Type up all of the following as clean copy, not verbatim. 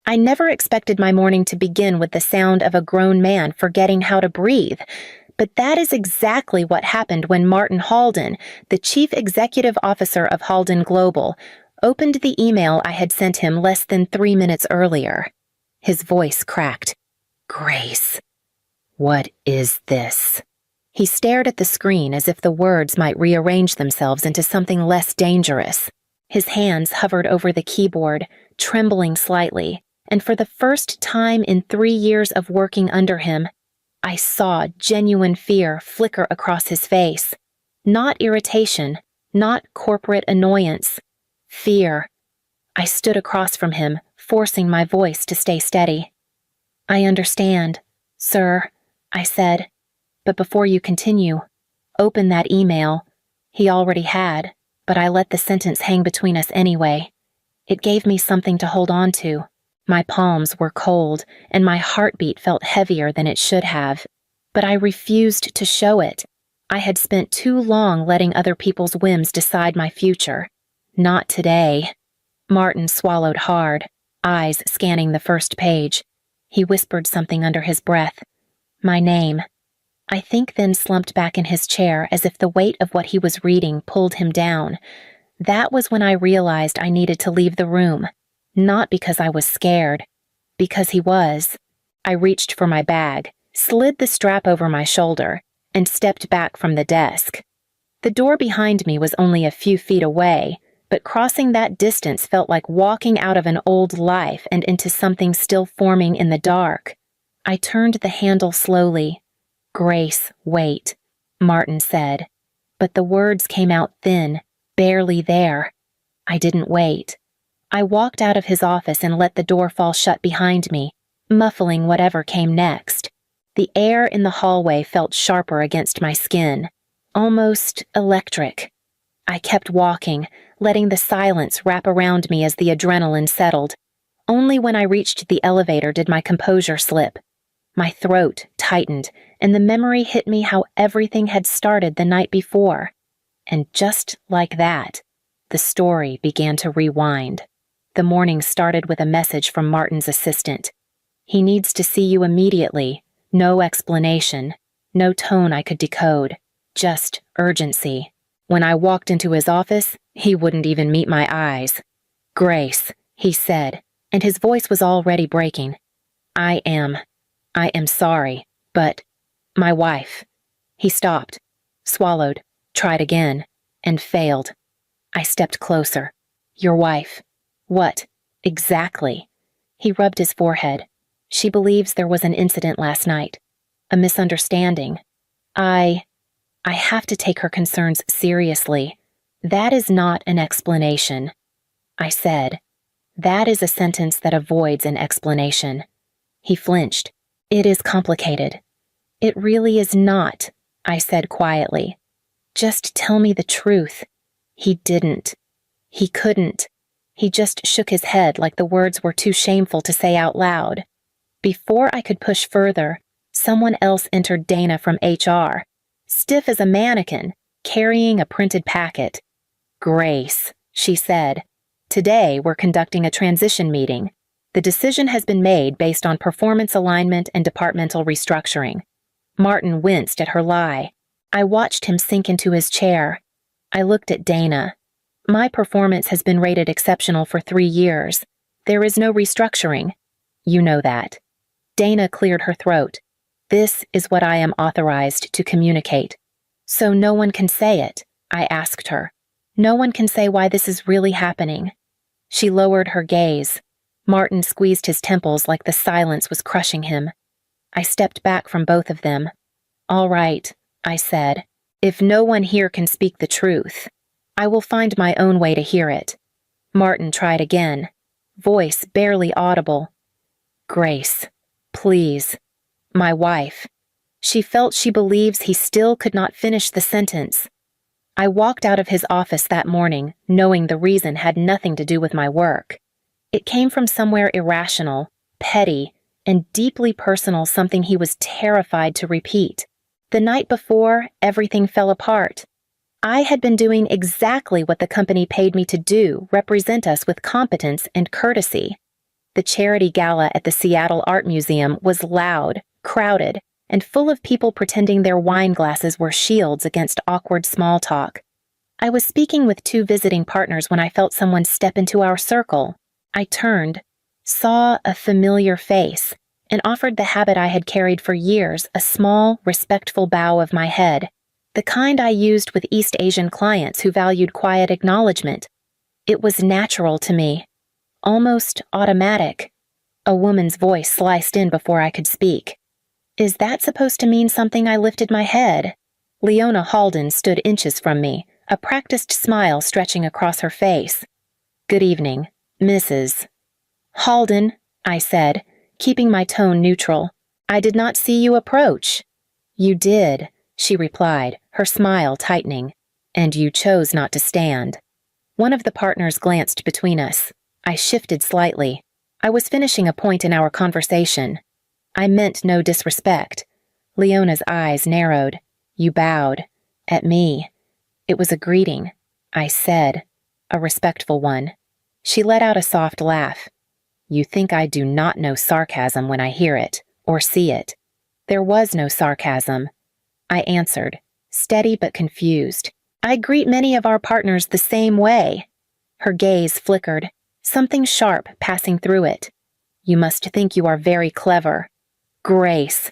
I never expected my morning to begin with the sound of a grown man forgetting how to breathe, but that is exactly what happened when Martin Halden, the chief executive officer of Halden Global, opened the email I had sent him less than 3 minutes earlier. His voice cracked. "Grace, what is this?" He stared at the screen as if the words might rearrange themselves into something less dangerous. His hands hovered over the keyboard, trembling slightly, and for the first time in 3 years of working under him, I saw genuine fear flicker across his face. Not irritation, not corporate annoyance. Fear. I stood across from him, forcing my voice to stay steady. "I understand, sir," I said. "But before you continue, open that email." He already had, but I let the sentence hang between us anyway. It gave me something to hold on to. My palms were cold, and my heartbeat felt heavier than it should have. But I refused to show it. I had spent too long letting other people's whims decide my future. Not today. Martin swallowed hard, eyes scanning the first page. He whispered something under his breath. My name. I think then slumped back in his chair as if the weight of what he was reading pulled him down. That was when I realized I needed to leave the room. Not because I was scared. Because he was. I reached for my bag, slid the strap over my shoulder, and stepped back from the desk. The door behind me was only a few feet away, but crossing that distance felt like walking out of an old life and into something still forming in the dark. I turned the handle slowly. "Grace, wait," Martin said. But the words came out thin, barely there. I didn't wait. I walked out of his office and let the door fall shut behind me, muffling whatever came next. The air in the hallway felt sharper against my skin, almost electric. I kept walking, letting the silence wrap around me as the adrenaline settled. Only when I reached the elevator did my composure slip. My throat tightened, and the memory hit me how everything had started the night before. And just like that, the story began to rewind. The morning started with a message from Martin's assistant. "He needs to see you immediately. No explanation. No tone I could decode. Just urgency." When I walked into his office, he wouldn't even meet my eyes. "Grace," he said, and his voice was already breaking. I am sorry, but my wife." He stopped, swallowed, tried again, and failed. I stepped closer. "Your wife. What, exactly?" He rubbed his forehead. "She believes there was an incident last night. A misunderstanding. I have to take her concerns seriously. That is not an explanation." I said. "That is a sentence that avoids an explanation." He flinched. "It is complicated." "It really is not," I said quietly. "Just tell me the truth." He didn't. He couldn't. He just shook his head like the words were too shameful to say out loud. Before I could push further, someone else entered Dana from HR, stiff as a mannequin, carrying a printed packet. "Grace," she said, "today we're conducting a transition meeting. The decision has been made based on performance alignment and departmental restructuring." Martin winced at her lie. I watched him sink into his chair. I looked at Dana. "My performance has been rated exceptional for 3 years. There is no restructuring. You know that." Dana cleared her throat. "This is what I am authorized to communicate." "So no one can say it?" I asked her. "No one can say why this is really happening?" She lowered her gaze. Martin squeezed his temples like the silence was crushing him. I stepped back from both of them. "All right," I said. "If no one here can speak the truth, I will find my own way to hear it." Martin tried again, voice barely audible. "Grace, please. My wife." She felt she believes he still could not finish the sentence. I walked out of his office that morning, knowing the reason had nothing to do with my work. It came from somewhere irrational, petty, and deeply personal, something he was terrified to repeat. The night before, everything fell apart. I had been doing exactly what the company paid me to do, represent us with competence and courtesy. The charity gala at the Seattle Art Museum was loud, crowded, and full of people pretending their wine glasses were shields against awkward small talk. I was speaking with 2 visiting partners when I felt someone step into our circle. I turned, saw a familiar face, and offered the habit I had carried for years, a small, respectful bow of my head, the kind I used with East Asian clients who valued quiet acknowledgement. It was natural to me, almost automatic. A woman's voice sliced in before I could speak. "Is that supposed to mean something?" I lifted my head. Leona Halden stood inches from me, a practiced smile stretching across her face. "Good evening, Mrs. Halden," I said, keeping my tone neutral. "I did not see you approach." "You did," she replied, her smile tightening. "And you chose not to stand." One of the partners glanced between us. I shifted slightly. I was finishing a point in our conversation. I meant no disrespect. Leona's eyes narrowed. "You bowed. At me." "It was a greeting," I said. "A respectful one." She let out a soft laugh. "You think I do not know sarcasm when I hear it, or see it." There was no sarcasm. I answered, steady but confused. "I greet many of our partners the same way." Her gaze flickered, something sharp passing through it. "You must think you are very clever." "Grace,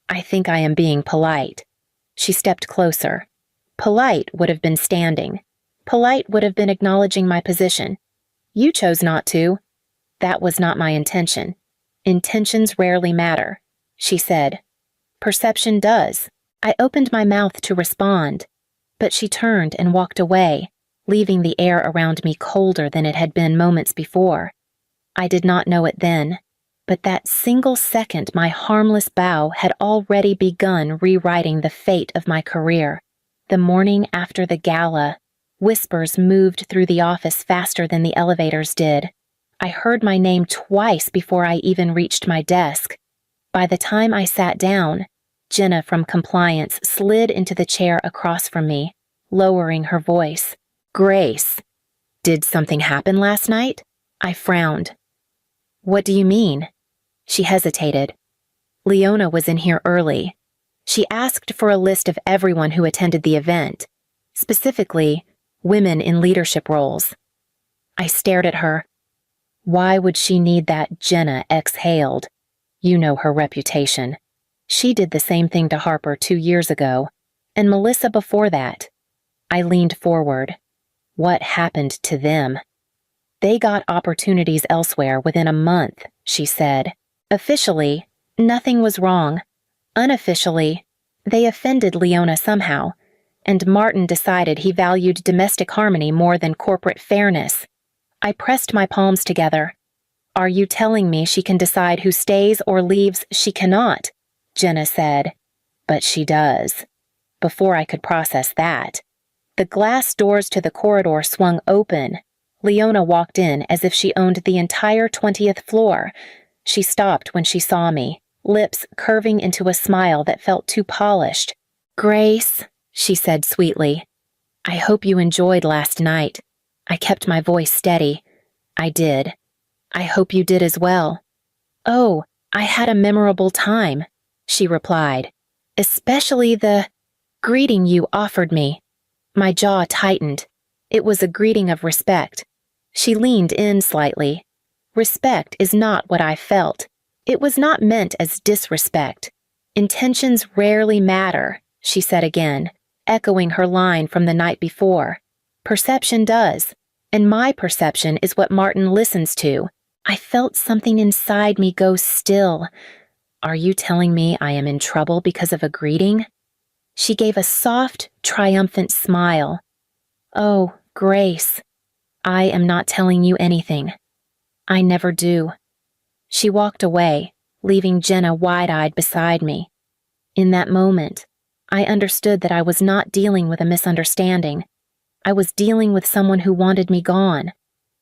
I think I am being polite." She stepped closer. Polite would have been standing. Polite would have been acknowledging my position. "You chose not to." "That was not my intention." "Intentions rarely matter," she said. "Perception does." I opened my mouth to respond, but she turned and walked away, leaving the air around me colder than it had been moments before. I did not know it then, but that single second my harmless bow had already begun rewriting the fate of my career. The morning after the gala, whispers moved through the office faster than the elevators did. I heard my name twice before I even reached my desk. By the time I sat down, Jenna from compliance slid into the chair across from me, lowering her voice. "Grace, did something happen last night?" I frowned. "What do you mean?" She hesitated. "Leona was in here early. She asked for a list of everyone who attended the event, specifically women in leadership roles." I stared at her. "Why would she need that?" Jenna exhaled. "You know her reputation. She did the same thing to Harper 2 years ago, and Melissa before that." I leaned forward. What happened to them? "They got opportunities elsewhere within a month," she said. "Officially, nothing was wrong. Unofficially, they offended Leona somehow, and Martin decided he valued domestic harmony more than corporate fairness." I pressed my palms together. "Are you telling me she can decide who stays or leaves?" "She cannot," Jenna said. "But she does." Before I could process that, the glass doors to the corridor swung open. Leona walked in as if she owned the entire 20th floor. She stopped when she saw me, lips curving into a smile that felt too polished. "Grace," she said sweetly, "I hope you enjoyed last night." I kept my voice steady. "I did. I hope you did as well." "Oh, I had a memorable time," she replied. "Especially the greeting you offered me." My jaw tightened. It was a greeting of respect. She leaned in slightly. Respect is not what I felt. It was not meant as disrespect. "Intentions rarely matter," she said again, echoing her line from the night before. "Perception does, and my perception is what Martin listens to." I felt something inside me go still. "Are you telling me I am in trouble because of a greeting?" She gave a soft, triumphant smile. "Oh, Grace, I am not telling you anything. I never do." She walked away, leaving Jenna wide-eyed beside me. In that moment, I understood that I was not dealing with a misunderstanding. I was dealing with someone who wanted me gone.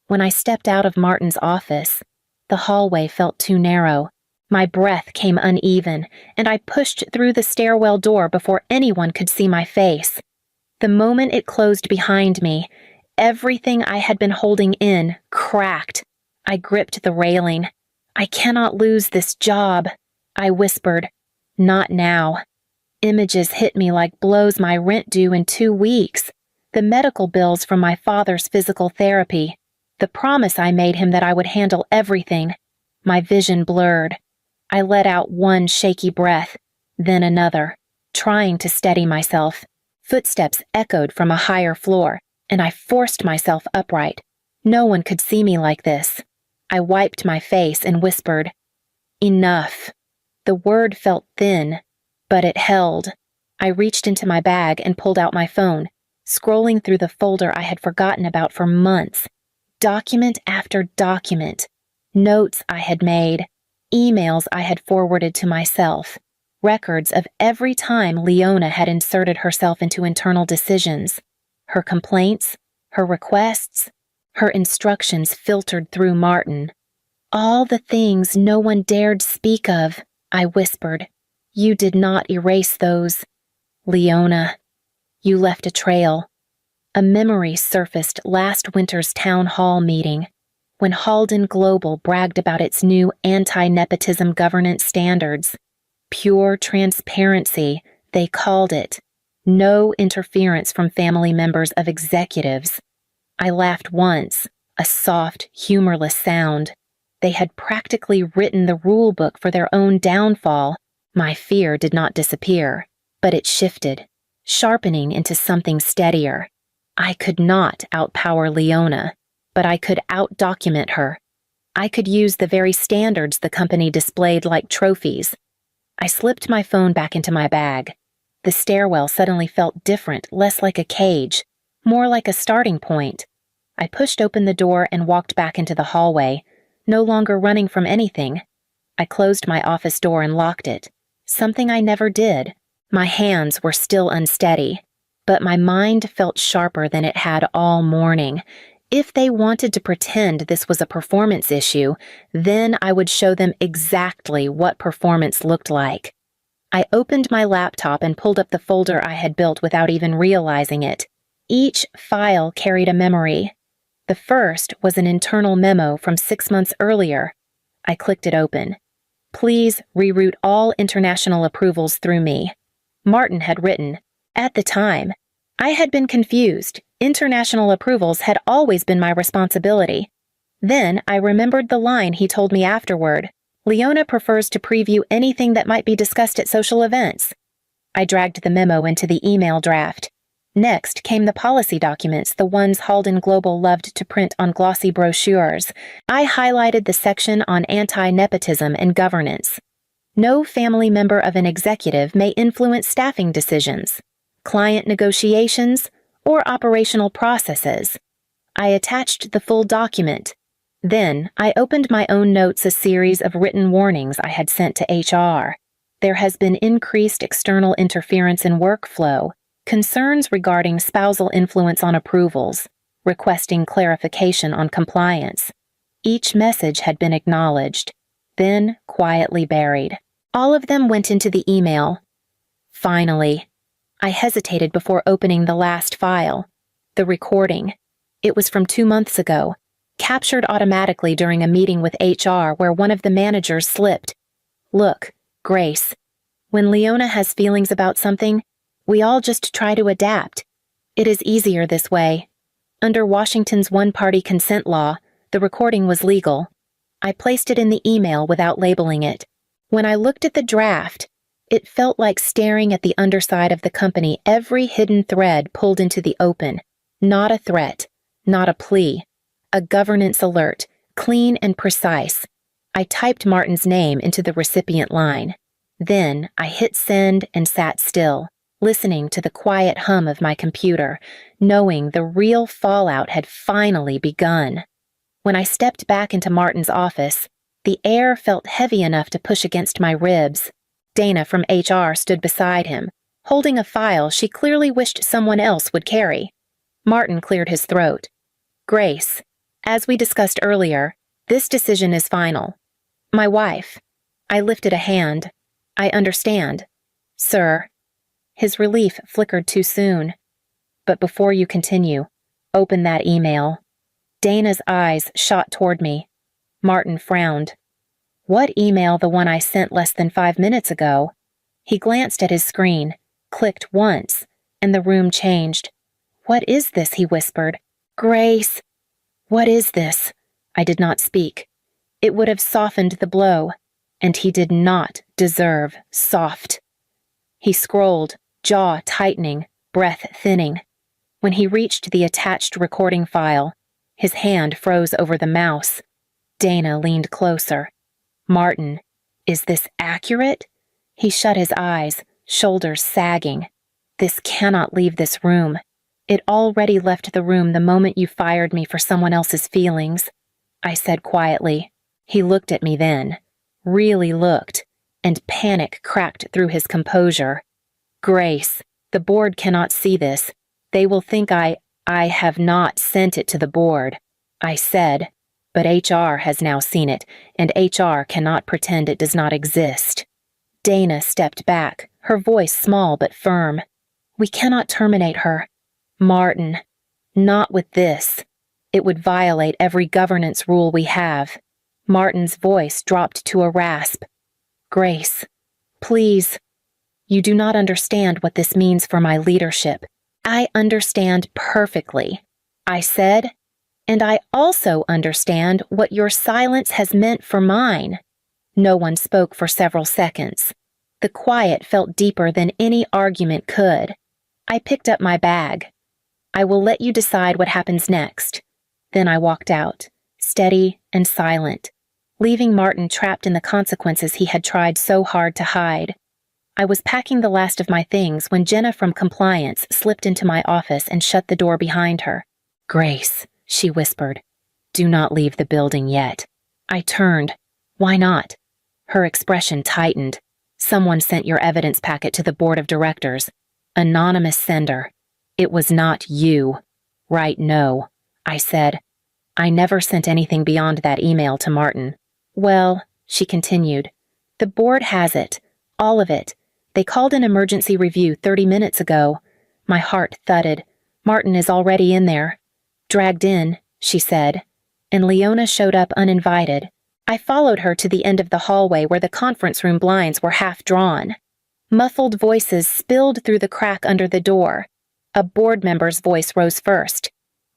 When I stepped out of Martin's office, the hallway felt too narrow. My breath came uneven, and I pushed through the stairwell door before anyone could see my face. The moment it closed behind me, everything I had been holding in cracked. I gripped the railing. I cannot lose this job, I whispered. Not now. Images hit me like blows. My rent due in 2 weeks, the medical bills from my father's physical therapy, the promise I made him that I would handle everything. My vision blurred. I let out one shaky breath, then another, trying to steady myself. Footsteps echoed from a higher floor, and I forced myself upright. No one could see me like this. I wiped my face and whispered, "Enough." The word felt thin, but it held. I reached into my bag and pulled out my phone, scrolling through the folder I had forgotten about for months. Document after document. Notes I had made. Emails I had forwarded to myself. Records of every time Leona had inserted herself into internal decisions. Her complaints, her requests, her instructions filtered through Martin. All the things no one dared speak of, I whispered. You did not erase those. Leona, you left a trail. A memory surfaced last winter's town hall meeting, when Halden Global bragged about its new anti-nepotism governance standards. Pure transparency, they called it. No interference from family members of executives. I laughed once, a soft, humorless sound. They had practically written the rule book for their own downfall. My fear did not disappear, but it shifted, sharpening into something steadier. I could not outpower Leona, but I could out-document her. I could use the very standards the company displayed like trophies. I slipped my phone back into my bag. The stairwell suddenly felt different, less like a cage, more like a starting point. I pushed open the door and walked back into the hallway, no longer running from anything. I closed my office door and locked it, something I never did. My hands were still unsteady, but my mind felt sharper than it had all morning. If they wanted to pretend this was a performance issue, then I would show them exactly what performance looked like. I opened my laptop and pulled up the folder I had built without even realizing it. Each file carried a memory. The first was an internal memo from 6 months earlier. I clicked it open. Please reroute all international approvals through me. Martin had written, at the time, I had been confused. International approvals had always been my responsibility. Then I remembered the line he told me afterward. Leona prefers to preview anything that might be discussed at social events. I dragged the memo into the email draft. Next came the policy documents, the ones Halden Global loved to print on glossy brochures. I highlighted the section on anti-nepotism and governance. No family member of an executive may influence staffing decisions, client negotiations, or operational processes. I attached the full document. Then I opened my own notes, a series of written warnings I had sent to HR. There has been increased external interference in workflow, concerns regarding spousal influence on approvals, requesting clarification on compliance. Each message had been acknowledged, then quietly buried. All of them went into the email. Finally, I hesitated before opening the last file, the recording. It was from 2 months ago, captured automatically during a meeting with HR where one of the managers slipped. Look, Grace, when Leona has feelings about something, we all just try to adapt. It is easier this way. Under Washington's one-party consent law, the recording was legal. I placed it in the email without labeling it. When I looked at the draft, it felt like staring at the underside of the company, every hidden thread pulled into the open. Not a threat, not a plea. A governance alert, clean and precise. I typed Martin's name into the recipient line. Then I hit send and sat still, listening to the quiet hum of my computer, knowing the real fallout had finally begun. When I stepped back into Martin's office, the air felt heavy enough to push against my ribs. Dana from HR stood beside him, holding a file she clearly wished someone else would carry. Martin cleared his throat. Grace, as we discussed earlier, this decision is final. My wife. I lifted a hand. I understand. Sir. His relief flickered too soon. But before you continue, open that email. Dana's eyes shot toward me. Martin frowned. What email? The one I sent less than 5 minutes ago? He glanced at his screen, clicked once, and the room changed. What is this? He whispered. Grace. What is this? I did not speak. It would have softened the blow, and he did not deserve soft. He scrolled, jaw tightening, breath thinning. When he reached the attached recording file, his hand froze over the mouse. Dana leaned closer. Martin, is this accurate? He shut his eyes, shoulders sagging. This cannot leave this room. It already left the room the moment you fired me for someone else's feelings, I said quietly. He looked at me then, really looked, and panic cracked through his composure. Grace, the board cannot see this. They will think I have not sent it to the board, I said, but HR has now seen it, and HR cannot pretend it does not exist. Dana stepped back, her voice small but firm. We cannot terminate her. Martin, not with this. It would violate every governance rule we have. Martin's voice dropped to a rasp. Grace, please. You do not understand what this means for my leadership. I understand perfectly, I said, and I also understand what your silence has meant for mine. No one spoke for several seconds. The quiet felt deeper than any argument could. I picked up my bag. I will let you decide what happens next. Then I walked out, steady and silent, leaving Martin trapped in the consequences he had tried so hard to hide. I was packing the last of my things when Jenna from compliance slipped into my office and shut the door behind her. Grace, she whispered, do not leave the building yet. I turned. Why not? Her expression tightened. Someone sent your evidence packet to the board of directors. Anonymous sender. It was not you. Right, no, I said. I never sent anything beyond that email to Martin. Well, she continued, the board has it. All of it. They called an emergency review 30 minutes ago. My heart thudded. Martin is already in there. Dragged in, she said, and Leona showed up uninvited. I followed her to the end of the hallway where the conference room blinds were half drawn. Muffled voices spilled through the crack under the door. A board member's voice rose first.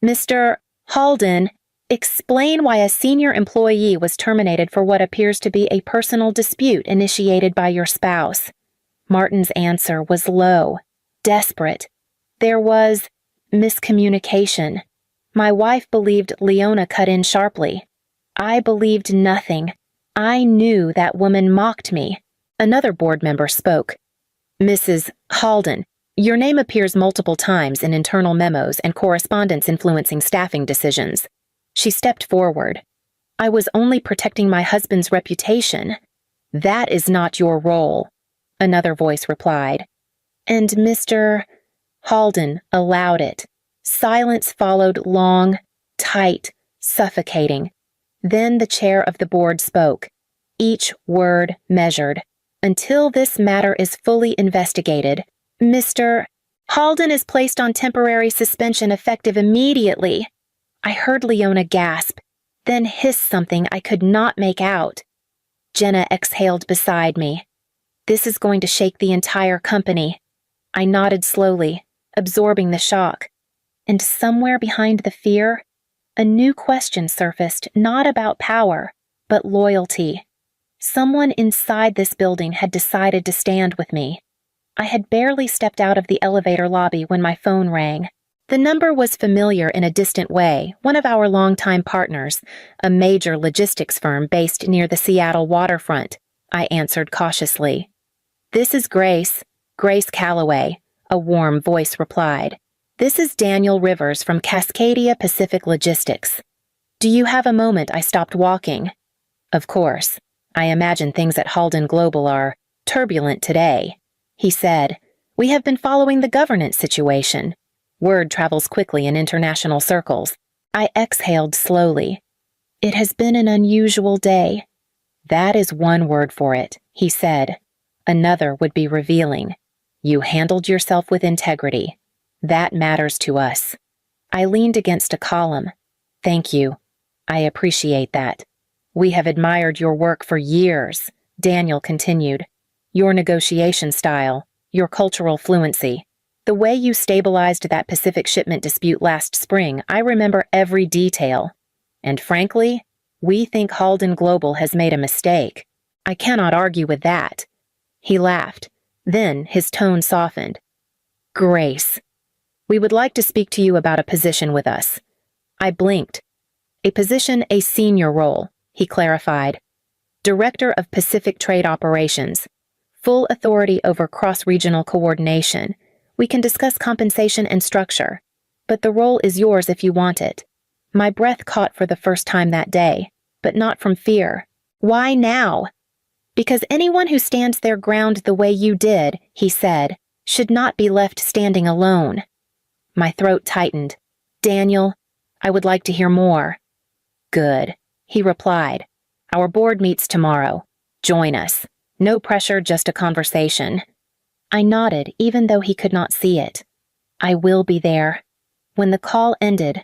Mr. Halden, explain why a senior employee was terminated for what appears to be a personal dispute initiated by your spouse. Martin's answer was low, desperate. There was miscommunication. My wife believed Leona cut in sharply. I believed nothing. I knew that woman mocked me. Another board member spoke. Mrs. Halden, your name appears multiple times in internal memos and correspondence influencing staffing decisions. She stepped forward. I was only protecting my husband's reputation. That is not your role, another voice replied. And Mr. Halden allowed it. Silence followed, long, tight, suffocating. Then the chair of the board spoke, each word measured. Until this matter is fully investigated, Mr. Halden is placed on temporary suspension effective immediately. I heard Leona gasp, then hiss something I could not make out. Jenna exhaled beside me. This is going to shake the entire company. I nodded slowly, absorbing the shock. And somewhere behind the fear, a new question surfaced, not about power, but loyalty. Someone inside this building had decided to stand with me. I had barely stepped out of the elevator lobby when my phone rang. The number was familiar in a distant way, one of our longtime partners, a major logistics firm based near the Seattle waterfront. I answered cautiously. This is Grace Calloway, a warm voice replied. This is Daniel Rivers from Cascadia Pacific Logistics. Do you have a moment? I stopped walking. Of course. I imagine things at Halden Global are turbulent today, he said. We have been following the governance situation. Word travels quickly in international circles. I exhaled slowly. It has been an unusual day. That is one word for it, he said. Another would be revealing. You handled yourself with integrity. That matters to us. I leaned against a column. Thank you. I appreciate that. We have admired your work for years, Daniel continued. Your negotiation style, your cultural fluency. The way you stabilized that Pacific shipment dispute last spring, I remember every detail. And frankly, we think Halden Global has made a mistake. I cannot argue with that. He laughed. Then his tone softened. Grace, we would like to speak to you about a position with us. I blinked. A senior role, he clarified. Director of Pacific Trade Operations. Full authority over cross-regional coordination. We can discuss compensation and structure. But the role is yours if you want it. My breath caught for the first time that day, but not from fear. Why now? Because anyone who stands their ground the way you did, he said, should not be left standing alone. My throat tightened. Daniel, I would like to hear more. Good, he replied. Our board meets tomorrow. Join us. No pressure, just a conversation. I nodded, even though he could not see it. I will be there. When the call ended,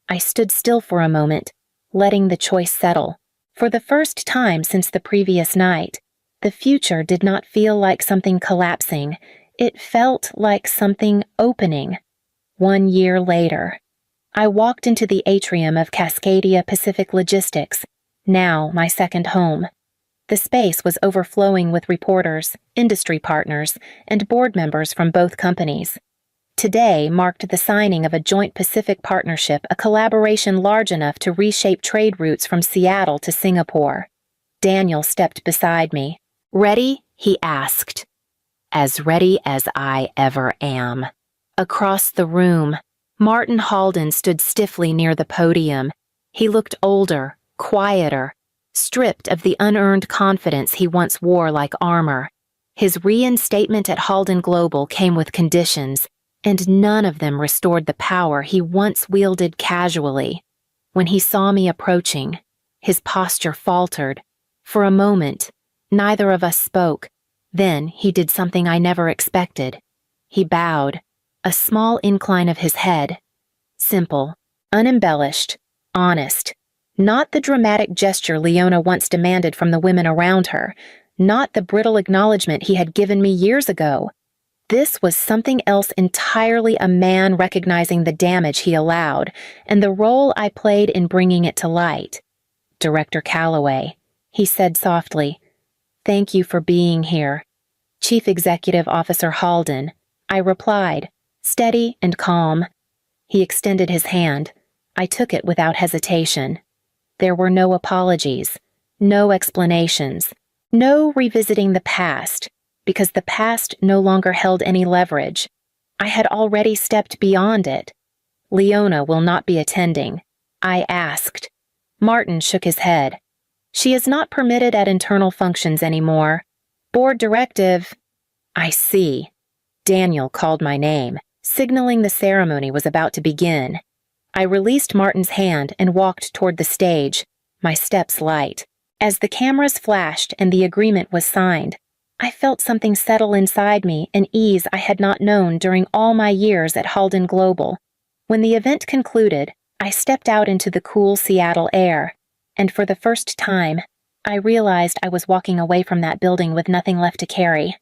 I stood still for a moment, letting the choice settle. For the first time since the previous night, the future did not feel like something collapsing. It felt like something opening. 1 year later, I walked into the atrium of Cascadia Pacific Logistics, now my second home. The space was overflowing with reporters, industry partners, and board members from both companies. Today marked the signing of a joint Pacific partnership, a collaboration large enough to reshape trade routes from Seattle to Singapore. Daniel stepped beside me. Ready? He asked. As ready as I ever am. Across the room, Martin Halden stood stiffly near the podium. He looked older, quieter, stripped of the unearned confidence he once wore like armor. His reinstatement at Halden Global came with conditions, and none of them restored the power he once wielded casually. When he saw me approaching, his posture faltered. For a moment, neither of us spoke. Then he did something I never expected. He bowed, a small incline of his head. Simple, unembellished, honest. Not the dramatic gesture Leona once demanded from the women around her, not the brittle acknowledgement he had given me years ago. This was something else entirely, a man recognizing the damage he allowed, and the role I played in bringing it to light. Director Calloway, he said softly, thank you for being here. Chief Executive Officer Halden, I replied, steady and calm. He extended his hand. I took it without hesitation. There were no apologies, no explanations, no revisiting the past, because the past no longer held any leverage. I had already stepped beyond it. Leona will not be attending, I asked. Martin shook his head. She is not permitted at internal functions anymore. Board directive. I see. Daniel called my name, signaling the ceremony was about to begin. I released Martin's hand and walked toward the stage, my steps light. As the cameras flashed and the agreement was signed, I felt something settle inside me, an ease I had not known during all my years at Halden Global. When the event concluded, I stepped out into the cool Seattle air, and for the first time, I realized I was walking away from that building with nothing left to carry.